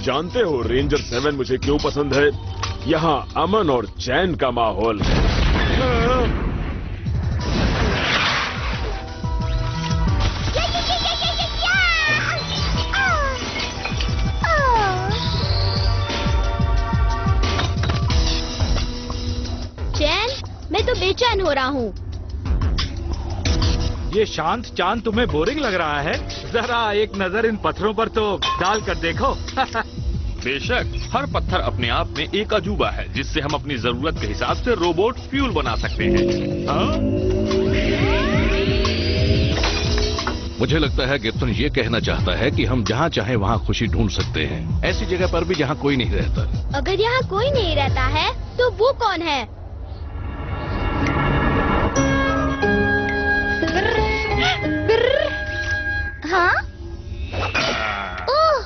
जानते हो रेंजर 7 मुझे क्यों पसंद है? यहाँ अमन और चैन का माहौल है। चैन, मैं तो बेचैन हो रहा हूँ। ये शांत चांद तुम्हें बोरिंग लग रहा है? जरा एक नजर इन पत्थरों पर तो डाल कर देखो। बेशक, हर पत्थर अपने आप में एक अजूबा है जिससे हम अपनी जरूरत के हिसाब से रोबोट फ्यूल बना सकते हैं। हाँ? मुझे लगता है गिब्सन ये कहना चाहता है कि हम जहाँ चाहे वहाँ खुशी ढूंढ सकते हैं, ऐसी जगह पर भी जहाँ कोई नहीं रहता। अगर यहाँ कोई नहीं रहता है तो वो कौन है? हाँ? ओह!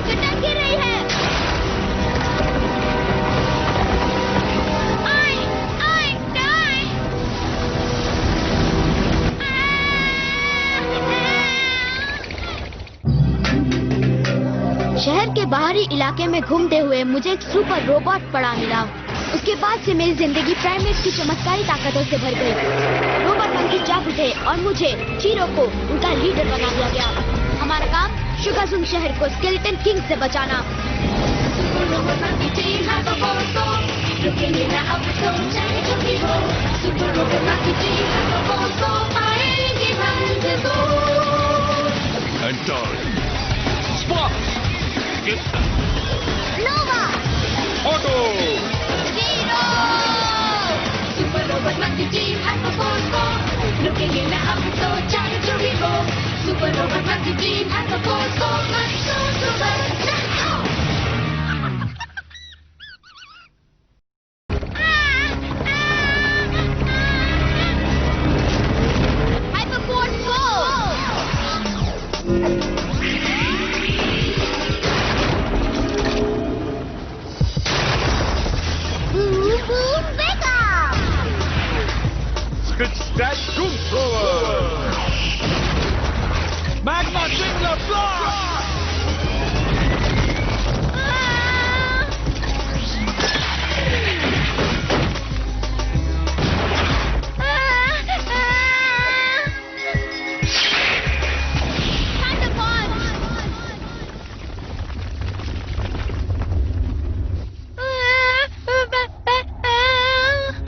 चट्टान गिर रही है। शहर के बाहरी इलाके में घूमते हुए मुझे एक सुपर रोबोट पड़ा मिला। उसके बाद से मेरी जिंदगी प्राइमेट्स की चमत्कारी ताकतों से भर गई। रोबोट मंकी जाग उठे और मुझे चीरो को उनका लीडर बना दिया गया। हमारा काम शुगाजुंग शहर को स्केलेटन किंग से बचाना। नोवा, auto, Super Robot Monkey Team has the force go. Looking in the episode, trying to revolt. Super Robot Monkey Team has the force go. Let's go, Super! Hyper Force go! Boom, boom, wake up! Scratch, scratch, zoom thrower! Magma singular blast!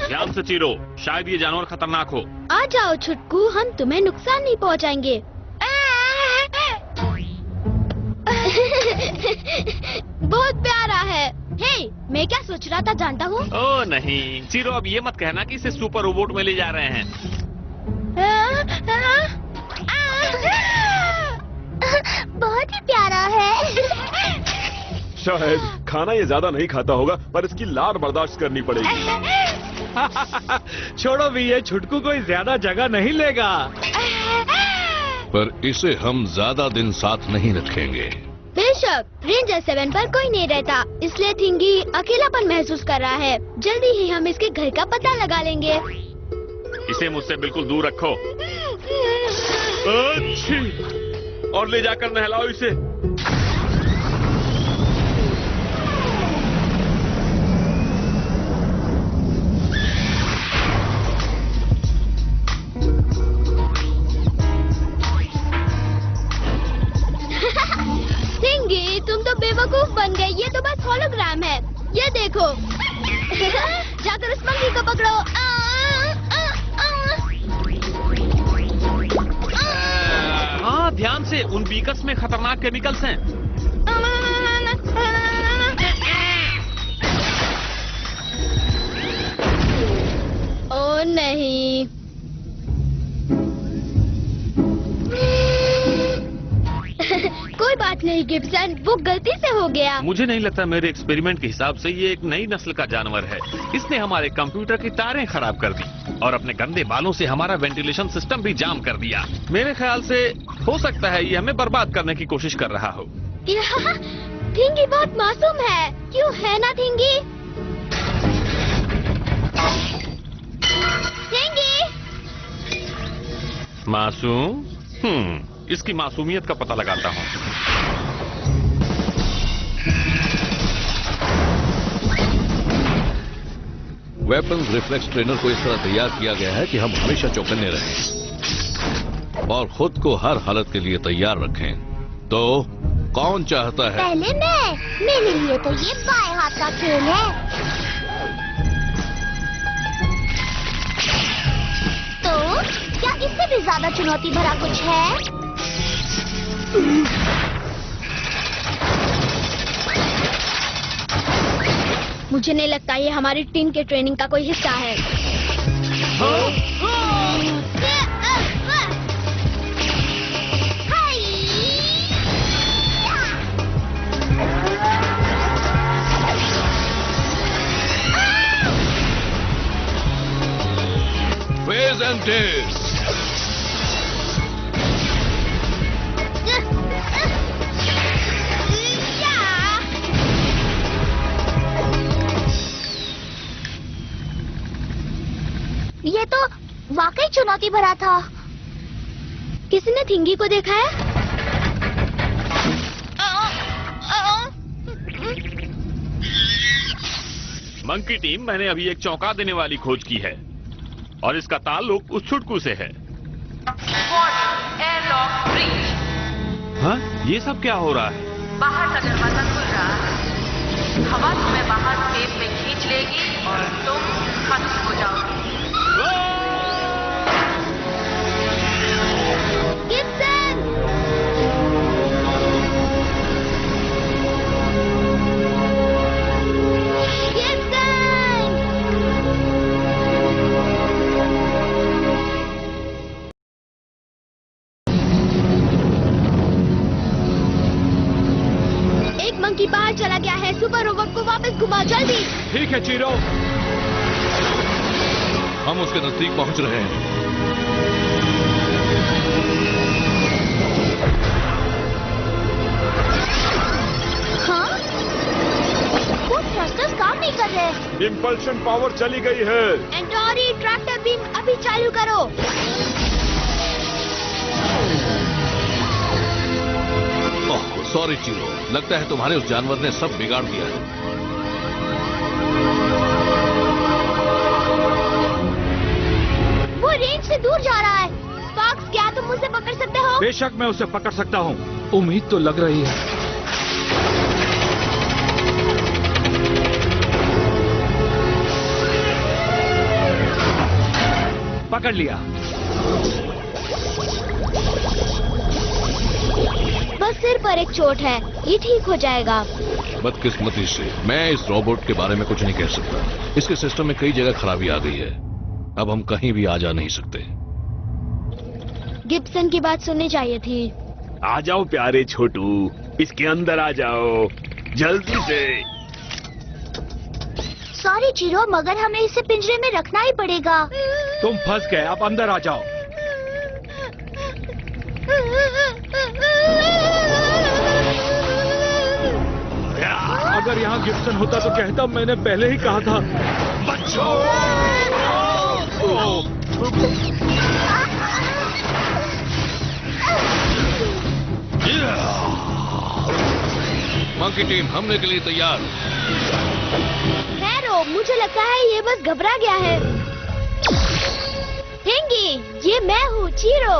ध्यान से Chiro, शायद ये जानवर खतरनाक हो। आ जाओ छुटकू, हम तुम्हें नुकसान नहीं पहुंचाएंगे। बहुत प्यारा है। हे, मैं क्या सोच रहा था जानता हूँ? ओह नहीं, चीरो अब ये मत कहना कि इसे सुपर रोबोट में ले जा रहे हैं। बहुत ही प्यारा है। शायद खाना ये ज्यादा नहीं खाता होगा, पर इसकी लार बर्दाश्त करनी पड़ेगी। छोड़ो भी, ये छुटकू कोई ज्यादा जगह नहीं लेगा। पर इसे हम ज्यादा दिन साथ नहीं रखेंगे। बेशक, रेंजर 7 पर कोई नहीं रहता, इसलिए थिंगी अकेलापन महसूस कर रहा है। जल्दी ही हम इसके घर का पता लगा लेंगे। इसे मुझसे बिल्कुल दूर रखो। अच्छी, और ले जाकर नहलाओ इसे। थिंगी, तुम तो बेवकूफ बन गए। ये तो बस होलोग्राम है। ये देखो। जाकर उस मंकी को पकड़ो। हाँ, ध्यान से, उन बीकर्स में खतरनाक केमिकल्स हैं। ओ नहीं। कोई बात नहीं गिब्सन, वो गलती से हो गया। मुझे नहीं लगता, मेरे एक्सपेरिमेंट के हिसाब से ये एक नई नस्ल का जानवर है। इसने हमारे कंप्यूटर की तारें खराब कर दी और अपने गंदे बालों से हमारा वेंटिलेशन सिस्टम भी जाम कर दिया। मेरे ख्याल से हो सकता है ये हमें बर्बाद करने की कोशिश कर रहा हो। थिंगी बहुत मासूम है, क्यों है ना थिंगी? थिंगी! मासूम? इसकी मासूमियत का पता लगाता हूँ। वेपन्स रिफ्लेक्स ट्रेनर को इस तरह तैयार किया गया है कि हम हमेशा चौकन्ने रहें और खुद को हर हालत के लिए तैयार रखें। तो कौन चाहता है? पहले मैं। मेरे लिए तो ये बाएं हाथ का खेल है। तो क्या इससे भी ज्यादा चुनौती भरा कुछ है? मुझे नहीं लगता ये हमारी टीम के ट्रेनिंग का कोई हिस्सा है। Phase and Days. ये तो वाकई चुनौती भरा था। किसी ने थिंगी को देखा है? मंकी टीम, मैंने अभी एक चौंका देने वाली खोज की है और इसका ताल्लुक उस छुटकू से है। हाँ? ये सब क्या हो रहा है? बाहर का दरवाजा खुल रहा है। हवा तुम्हें बाहर केव में खींच लेगी और तुम खत्म हो जाओगे। गिब्सन! एक मंकी बाहर चला गया है। सुपर रोबोट को वापस घुमाओ जल्दी। ठीक है चीरो। हम उसके नजदीक पहुंच रहे हैं। हाँ? वो थ्रस्टर्स काम नहीं कर रहे। इंपल्शन पावर चली गई है। एंटोरी, ट्रैक्टर बीम अभी चालू करो। ओह, सॉरी चीरो, लगता है तुम्हारे उस जानवर ने सब बिगाड़ दिया है। वो रेंज से दूर जा रहा है। फॉक्स, क्या तुम उसे पकड़ सकते हो? बेशक मैं उसे पकड़ सकता हूँ। उम्मीद तो लग रही है। पकड़ लिया। बस सिर पर एक चोट है, ये ठीक हो जाएगा। बदकिस्मती से मैं इस रोबोट के बारे में कुछ नहीं कह सकता। इसके सिस्टम में कई जगह खराबी आ गई है। अब हम कहीं भी आ जा नहीं सकते। गिब्सन की बात सुननी चाहिए थी। आ जाओ प्यारे छोटू, इसके अंदर आ जाओ जल्दी से। सॉरी चीरो, मगर हमें इसे पिंजरे में रखना ही पड़ेगा। तुम फंस गए, अब अंदर आ जाओ। अगर यहाँ गिब्सन होता तो कहता, मैंने पहले ही कहा था। बच्चों! मंकी टीम, हमले के लिए तैयार। हैरो, मुझे लगता है ये बस घबरा गया है। थिंगी, ये मैं हूँ, चीरो।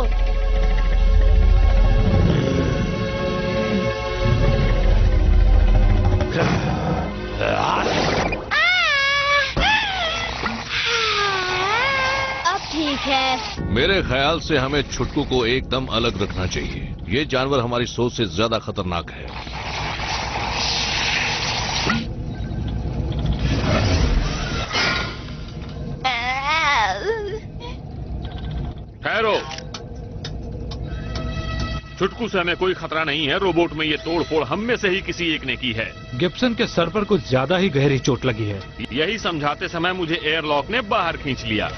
अब ठीक है। मेरे ख्याल से हमें छुटकू को एकदम अलग रखना चाहिए। ये जानवर हमारी सोच से ज्यादा खतरनाक है। ठहरो। छुटकू से हमें कोई खतरा नहीं है। रोबोट में ये तोड़-फोड़ हम में से ही किसी एक ने की है। गिब्सन के सर पर कुछ ज्यादा ही गहरी चोट लगी है। यही समझाते समय मुझे एयरलॉक ने बाहर खींच लिया।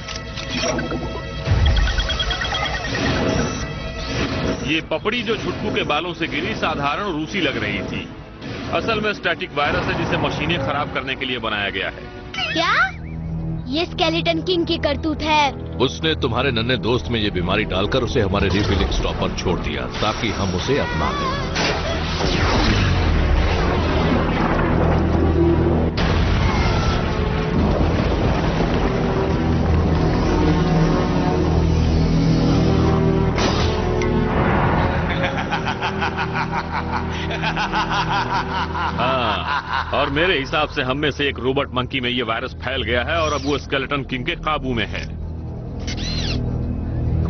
ये पपड़ी जो छुटकू के बालों से गिरी साधारण रूसी लग रही थी। असल में स्टैटिक वायरस है जिसे मशीनें खराब करने के लिए बनाया गया है। क्या? ये स्केलेटन किंग की करतूत है। उसने तुम्हारे नन्हे दोस्त में ये बीमारी डालकर उसे हमारे रिफिलिंग स्टॉप पर छोड़ दिया ताकि हम उसे अपना लें। हाँ, और मेरे हिसाब से हम में से एक रोबोट मंकी में ये वायरस फैल गया है और अब वो स्केलेटन किंग के काबू में है।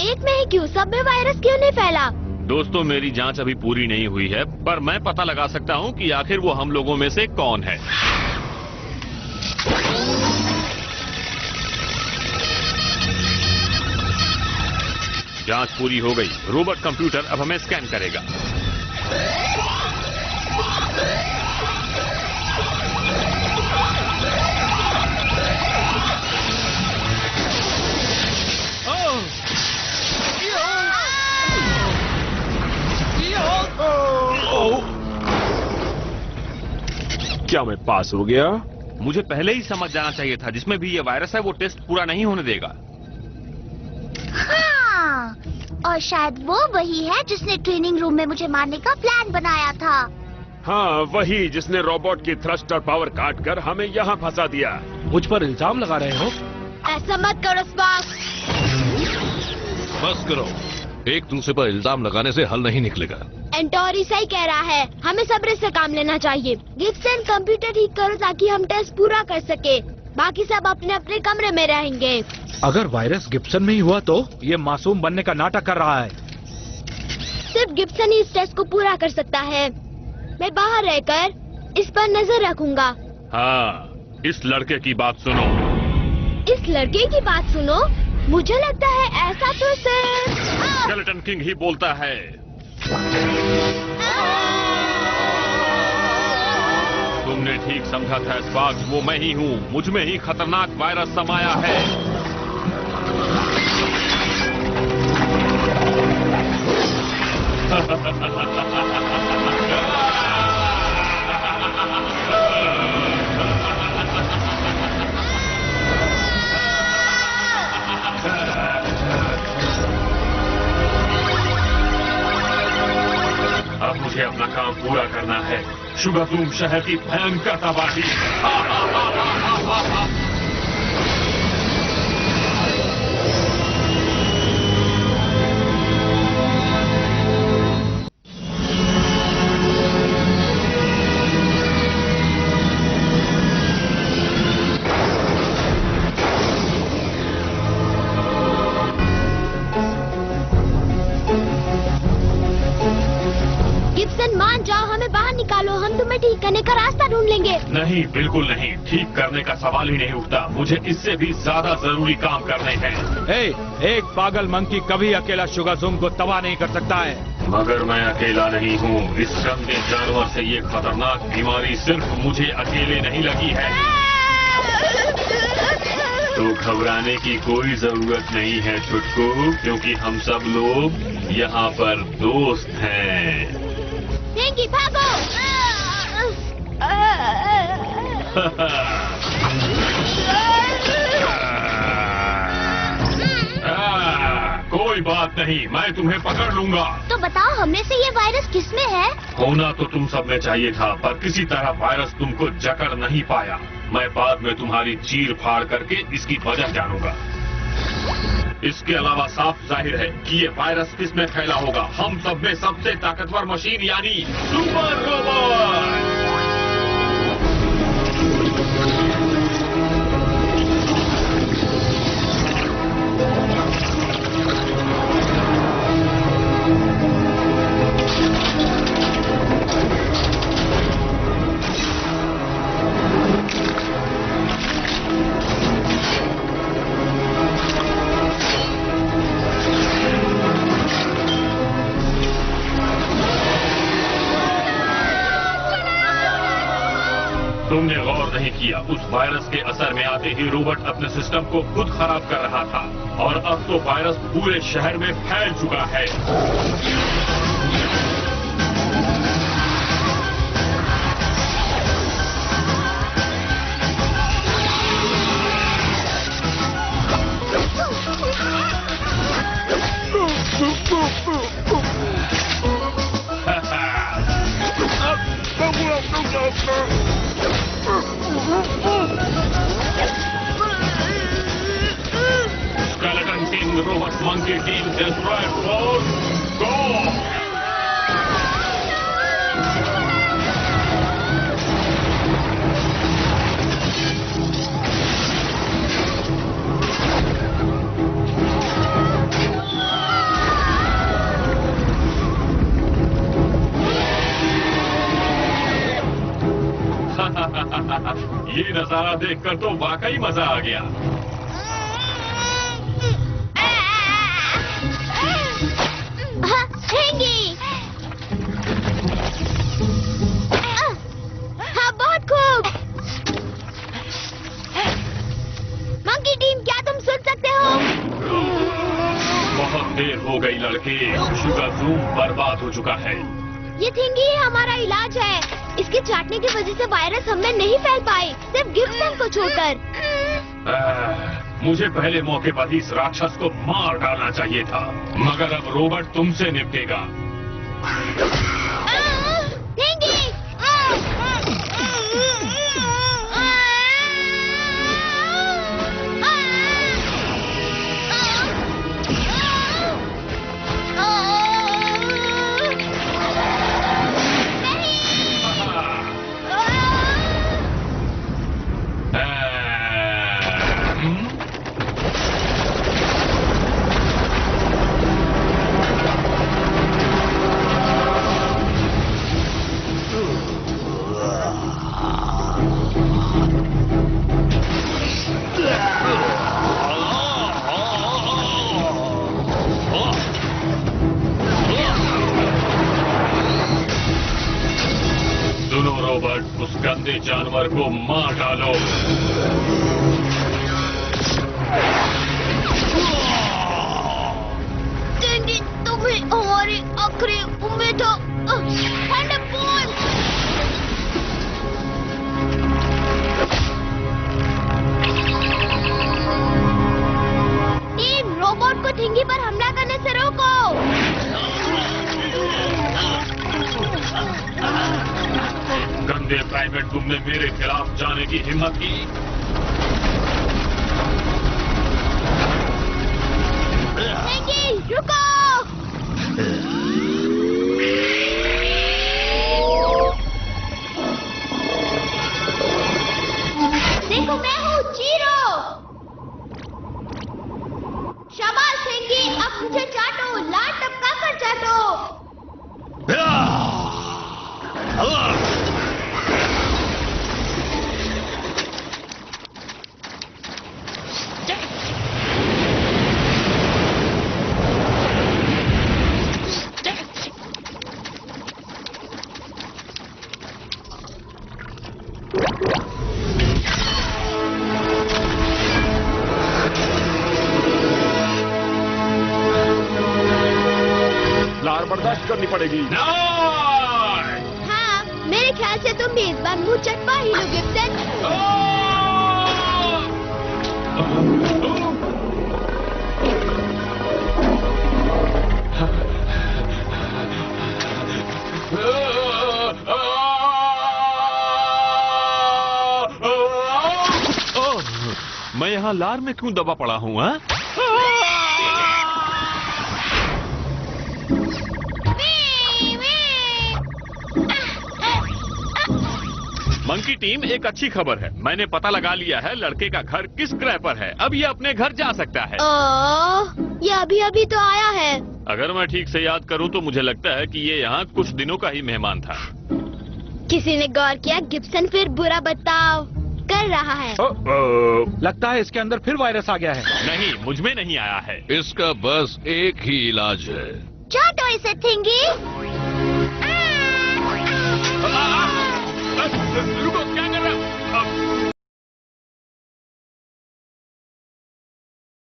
एक में ही क्यों, सब में वायरस क्यों नहीं फैला? दोस्तों, मेरी जांच अभी पूरी नहीं हुई है, पर मैं पता लगा सकता हूँ कि आखिर वो हम लोगों में से कौन है। जांच पूरी हो गई। रोबोट कंप्यूटर अब हमें स्कैन करेगा। क्या मैं पास हो गया? मुझे पहले ही समझ जाना चाहिए था, जिसमें भी ये वायरस है वो टेस्ट पूरा नहीं होने देगा। हाँ, और शायद वो वही है जिसने ट्रेनिंग रूम में मुझे मारने का प्लान बनाया था। हाँ, वही जिसने रोबोट की थ्रस्टर पावर काट कर हमें यहाँ फंसा दिया। मुझ पर इल्जाम लगा रहे हो? ऐसा मत करो स्पार्क्स। बस करो, एक दूसरे पर इल्जाम लगाने से हल नहीं निकलेगा। एंटोरी सही कह रहा है, हमें सब्र से काम लेना चाहिए। गिब्सन, कंप्यूटर ठीक करो ताकि हम टेस्ट पूरा कर सके। बाकी सब अपने अपने कमरे में रहेंगे। अगर वायरस गिब्सन में ही हुआ तो ये मासूम बनने का नाटक कर रहा है। सिर्फ गिब्सन ही इस टेस्ट को पूरा कर सकता है। मैं बाहर रहकर इस पर नजर रखूंगा। हाँ, इस लड़के की बात सुनो। इस लड़के की बात सुनो? मुझे लगता है ऐसा तो सिर्फ स्केलेटन किंग ही बोलता है। तुमने ठीक समझा था स्पार्क्स, वो मैं ही हूँ। मुझ में ही खतरनाक वायरस समाया है। अब मुझे अपना काम पूरा करना है। शुगरलूम शहर की भयंकर तबाही। गिब्सन, मान जाओ, हमें बाहर निकालो। हम तुम्हें ठीक करने का रास्ता ढूंढ लेंगे। नहीं, बिल्कुल नहीं। ठीक करने का सवाल ही नहीं उठता। मुझे इससे भी ज्यादा जरूरी काम करने हैं। एक पागल मंकी कभी अकेला शुगरलूम को तबाह नहीं कर सकता है। मगर मैं अकेला नहीं हूँ। इस गंदे जानवर से ये खतरनाक बीमारी सिर्फ मुझे अकेले नहीं लगी है। तो घबराने की कोई जरूरत नहीं है छुटकू, क्योंकि हम सब लोग यहाँ पर दोस्त हैं। फ्रैंकी, भागो! कोई बात नहीं, मैं तुम्हें पकड़ लूंगा। तो बताओ, हमें से ये वायरस किसमें है? होना तो तुम सब में चाहिए था, पर किसी तरह वायरस तुमको जकड़ नहीं पाया। मैं बाद में तुम्हारी चीर फाड़ करके इसकी वजह जानूंगा। इसके अलावा साफ जाहिर है कि ये वायरस किस में फैला होगा। हम सब में सबसे ताकतवर मशीन यानी सुपर रोबोट। तुमने गौर नहीं किया, उस वायरस के असर में आते ही रोबोट अपने सिस्टम को खुद खराब कर रहा था, और अब तो वायरस पूरे शहर में फैल चुका है। Hunting Robot Monkey Team Destroyer Force, go! ये नजारा देखकर तो वाकई मजा आ गया। हेंगी। हाँ, बहुत खूब। मंकी टीम, क्या तुम सुन सकते हो? बहुत देर हो गई लड़के, शुगर रूम बर्बाद हो चुका है। ये थिंगी ही हमारा इलाज है। इसके चाटने की वजह से वायरस हमें नहीं फैल पाए, सिर्फ गिब्सन को छोड़कर। मुझे पहले मौके पर ही इस राक्षस को मार डालना चाहिए था, मगर अब रोबोट तुमसे निपटेगा। थिंगी! सुनो रोबोट, उस गंदे जानवर को मार डालो। थिंगी, तुम्हें हमारी आखिरी उम्मीद हो। थंडरबोल्ट! टीम, रोबोट को थिंगी पर हमला करने से रोको। गंदे प्राइवेट, तुमने मेरे खिलाफ जाने की हिम्मत की? थिंगी, रुको! देखो, मैं हूँ चीरो। शाबाश थिंगी, अब मुझे चाटो, लाल टपका कर चाटो। लार बर्दाश्त करनी पड़ेगी। हाँ, मेरे ख्याल से तुम भी इस बार मुंह चटपा ही लो गिब्सन। मैं यहाँ लार में क्यों दबा पड़ा हूँ? मंकी टीम, एक अच्छी खबर है। मैंने पता लगा लिया है लड़के का घर किस ग्रह पर है। अब ये अपने घर जा सकता है। ये अभी अभी तो आया है। अगर मैं ठीक से याद करूं तो मुझे लगता है कि ये यहाँ कुछ दिनों का ही मेहमान था। किसी ने गौर किया गिब्सन फिर बुरा बर्ताव कर रहा है। लगता है इसके अंदर फिर वायरस आ गया है। नहीं, मुझ में नहीं आया है। इसका बस एक ही इलाज है। चाटो इसे थिंगी। रुको, क्या